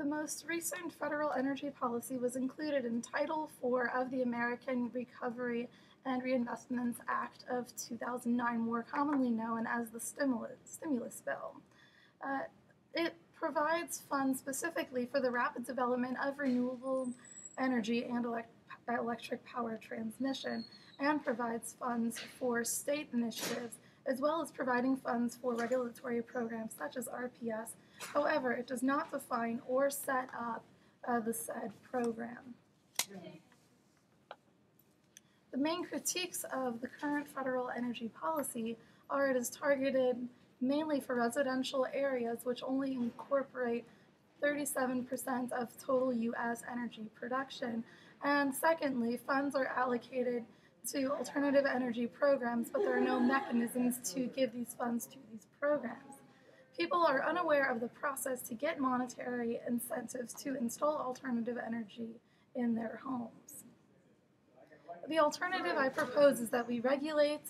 The most recent federal energy policy was included in Title IV of the American Recovery and Reinvestment Act of 2009, more commonly known as the stimulus bill. It provides funds specifically for the rapid development of renewable energy and electric power transmission, and provides funds for state initiatives, as well as providing funds for regulatory programs such as RPS. However, it does not define or set up the said program. The main critiques of the current federal energy policy are it is targeted mainly for residential areas, which only incorporate 37% of total U.S. energy production. And secondly, funds are allocated to alternative energy programs, but there are no mechanisms to give these funds to these programs. People are unaware of the process to get monetary incentives to install alternative energy in their homes. The alternative I propose is that we regulate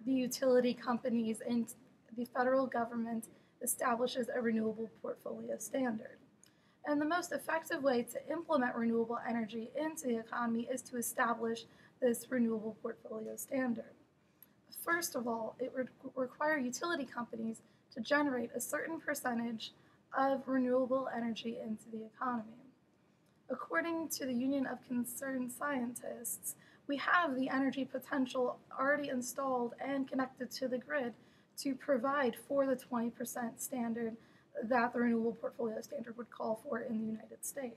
the utility companies and the federal government establishes a renewable portfolio standard. And the most effective way to implement renewable energy into the economy is to establish this renewable portfolio standard. First of all, it would require utility companies to generate a certain percentage of renewable energy into the economy. According to the Union of Concerned Scientists, we have the energy potential already installed and connected to the grid to provide for the 20% standard that the renewable portfolio standard would call for in the United States.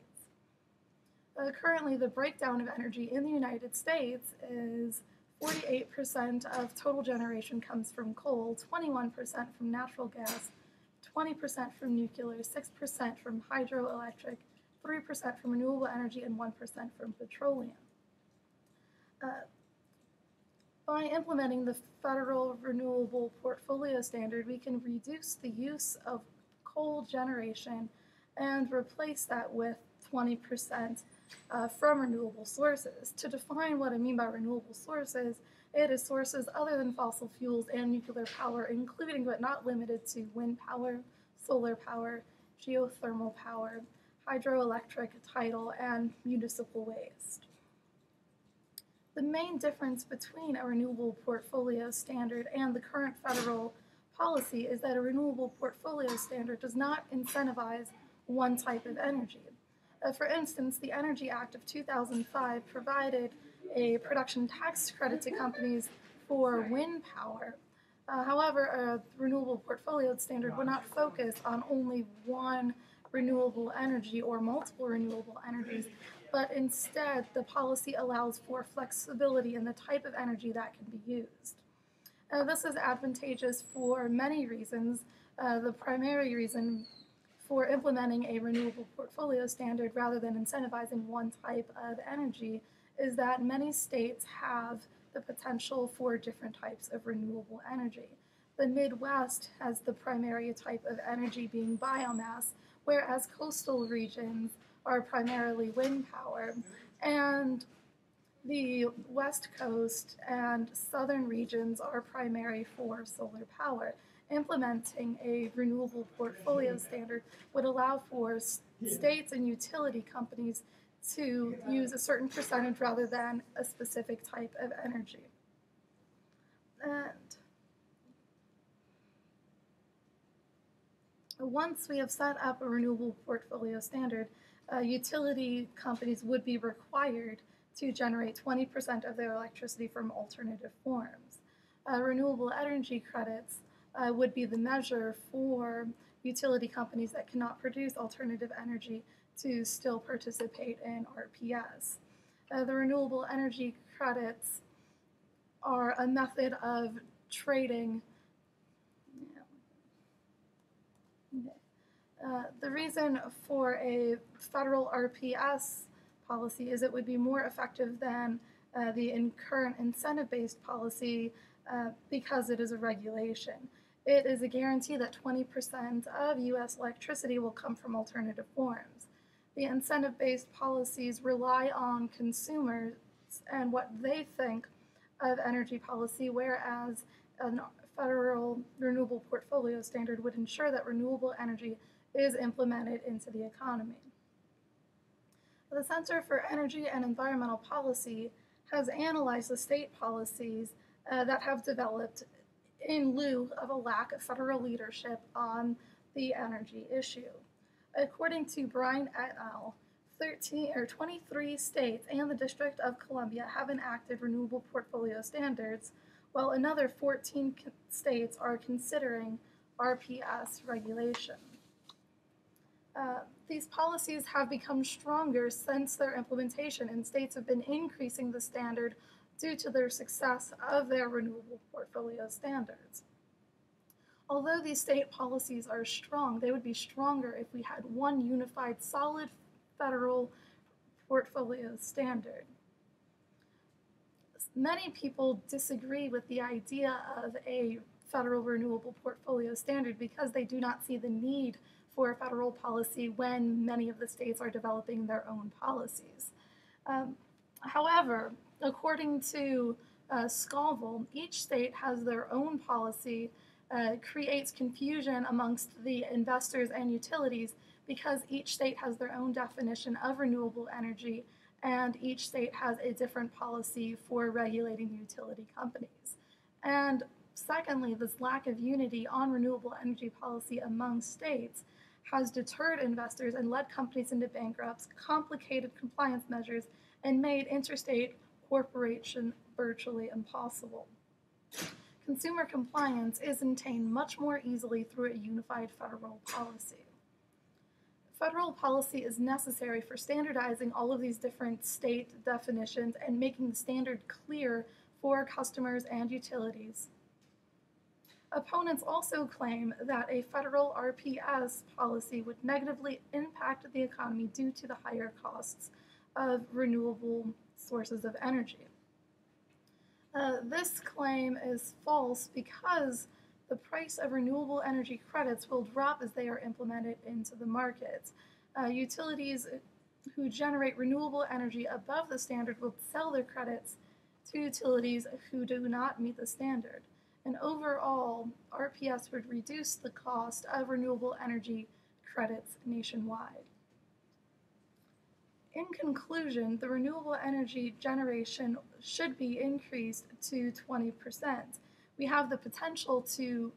Currently, the breakdown of energy in the United States is 48% of total generation comes from coal, 21% from natural gas, 20% from nuclear, 6% from hydroelectric, 3% from renewable energy, and 1% from petroleum. By implementing the federal renewable portfolio standard, we can reduce the use of coal generation and replace that with 20% from renewable sources. To define what I mean by renewable sources, it is sources other than fossil fuels and nuclear power, including but not limited to wind power, solar power, geothermal power, hydroelectric, tidal, and municipal waste. The main difference between a renewable portfolio standard and the current federal policy is that a renewable portfolio standard does not incentivize one type of energy. For instance, the Energy Act of 2005 provided a production tax credit to companies for wind power. However, a renewable portfolio standard would not focus on only one renewable energy or multiple renewable energies, but instead the policy allows for flexibility in the type of energy that can be used. This is advantageous for many reasons. The primary reason for implementing a renewable portfolio standard rather than incentivizing one type of energy is that many states have the potential for different types of renewable energy. The Midwest has the primary type of energy being biomass, whereas coastal regions are primarily wind power, and the West Coast and southern regions are primary for solar power. Implementing a renewable portfolio standard would allow for states and utility companies to use a certain percentage rather than a specific type of energy. And once we have set up a renewable portfolio standard, utility companies would be required to generate 20% of their electricity from alternative forms. Renewable energy credits would be the measure for utility companies that cannot produce alternative energy to still participate in RPS. The renewable energy credits are a method of trading. The reason for a federal RPS policy is it would be more effective than the current incentive-based policy because it is a regulation. It is a guarantee that 20% of U.S. electricity will come from alternative forms. The incentive-based policies rely on consumers and what they think of energy policy, whereas a federal renewable portfolio standard would ensure that renewable energy is implemented into the economy. The Center for Energy and Environmental Policy has analyzed the state policies that have developed in lieu of a lack of federal leadership on the energy issue. According to Brine et al., 23 states and the District of Columbia have enacted renewable portfolio standards, while another 14 states are considering RPS regulation. These policies have become stronger since their implementation, and states have been increasing the standard due to their success of their renewable portfolio standards. Although these state policies are strong, they would be stronger if we had one unified, solid federal portfolio standard. Many people disagree with the idea of a federal renewable portfolio standard because they do not see the need for a federal policy when many of the states are developing their own policies. However, according to Scoville, each state has their own policy, creates confusion amongst the investors and utilities because each state has their own definition of renewable energy and each state has a different policy for regulating utility companies. And secondly, this lack of unity on renewable energy policy among states has deterred investors and led companies into bankruptcy, complicated compliance measures, and made interstate cooperation virtually impossible. Consumer compliance is attained much more easily through a unified federal policy. Federal policy is necessary for standardizing all of these different state definitions and making the standard clear for customers and utilities. Opponents also claim that a federal RPS policy would negatively impact the economy due to the higher costs of renewable sources of energy. This claim is false because the price of renewable energy credits will drop as they are implemented into the market. Utilities who generate renewable energy above the standard will sell their credits to utilities who do not meet the standard. And overall, RPS would reduce the cost of renewable energy credits nationwide. In conclusion, the renewable energy generation should be increased to 20%. We have the potential to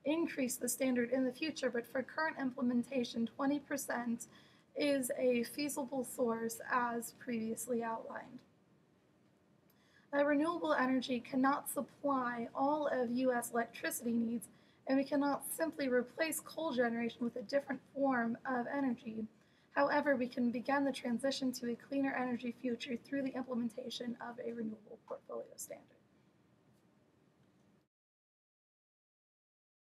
increase the standard in the future, but for current implementation, 20% is a feasible source as previously outlined. Renewable energy cannot supply all of U.S. electricity needs, and we cannot simply replace coal generation with a different form of energy. However, we can begin the transition to a cleaner energy future through the implementation of a renewable portfolio standard.